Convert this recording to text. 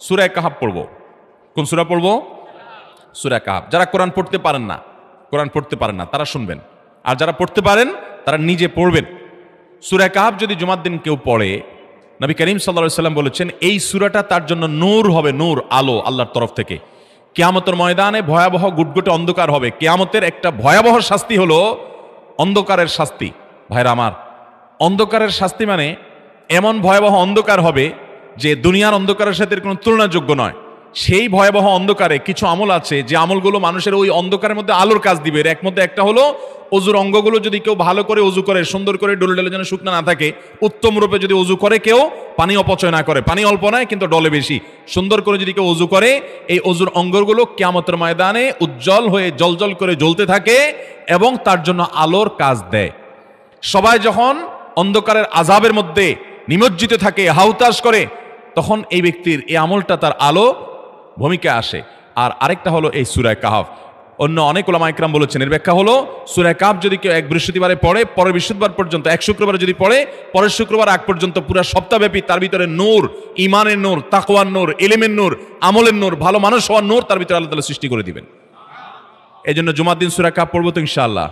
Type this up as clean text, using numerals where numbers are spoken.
সূরা কাহাফ পড়বো। কোন সূরা পড়বো? সূরা কাহাফ। যারা কোরআন পড়তে পারেন না তারা শুনবেন, আর যারা পড়তে পারেন তারা নিজে পড়বেন। সূরা কাহাফ যদি জুমার দিন কেউ পড়ে, নবী করিম সাল্লাল্লাহু আলাইহি ওয়াসাল্লাম বলেছেন এই সূরাটা তার জন্য নূর হবে, নূর, আলো আল্লাহর তরফ থেকে। কিয়ামতের ময়দানে ভয়াবহ গুটগুটে অন্ধকার হবে। কিয়ামতের একটা ভয়াবহ শাস্তি হলো অন্ধকারের শাস্তি। ভাইরা আমার, অন্ধকারের শাস্তি মানে এমন ভয়াবহ অন্ধকার হবে যে দুনিয়ার অন্ধকারের সাথে কোনো তুলনাযোগ্য নয়। সেই ভয়াবহ অন্ধকারে কিছু আমল আছে যে আমলগুলো মানুষের ওই অন্ধকারের মধ্যে আলোর কাজ দিবে। এর মধ্যে একটা হলো অজুর অঙ্গগুলো যদি কেউ ভালো করে অজু করে, সুন্দর করে ডলে ডলে যেন শুকনা না থাকে, উত্তম রূপে যদি অজু করে, কেউ পানি অপচয় না করে, পানি অল্প নয় কিন্তু ডলে বেশি, সুন্দর করে যদি কেউ অজু করে, এই অজুর অঙ্গগুলো কিয়ামতের ময়দানে উজ্জ্বল হয়ে জলজল করে জ্বলতে থাকে এবং তার জন্য আলোর কাজ দেয়। সবাই যখন অন্ধকারের আযাবের মধ্যে নিমজ্জিত থাকে, হাউতাস করে, তখন এই ব্যক্তির এই আমলটা তার আলো ভূমিকা আসে। আর আরেকটা হলো এই সূরা কাহাফ। অন্য অনেক উলামা ইকরাম বলেছেন এর ব্যাখ্যা হলো সূরা কাহাফ যদি কেউ এক বৃহস্পতিবারে পড়ে, পরের বৃহস্পতিবার পর্যন্ত, এক শুক্রবারে যদি পড়ে, পরের শুক্রবার আগ পর্যন্ত পুরো সপ্তাহব্যাপী তার ভিতরে নূর, ঈমানের নূর, তাকওয়ার নূর, ইলমের নূর, আমলের নূর, ভালো মানুষ হওয়ার নূর তার ভিতরে আল্লাহ তাআলা সৃষ্টি করে দিবেন। এই জন্য জুমার দিন সূরা কাহাফ পড়বো তো ইনশাআল্লাহ।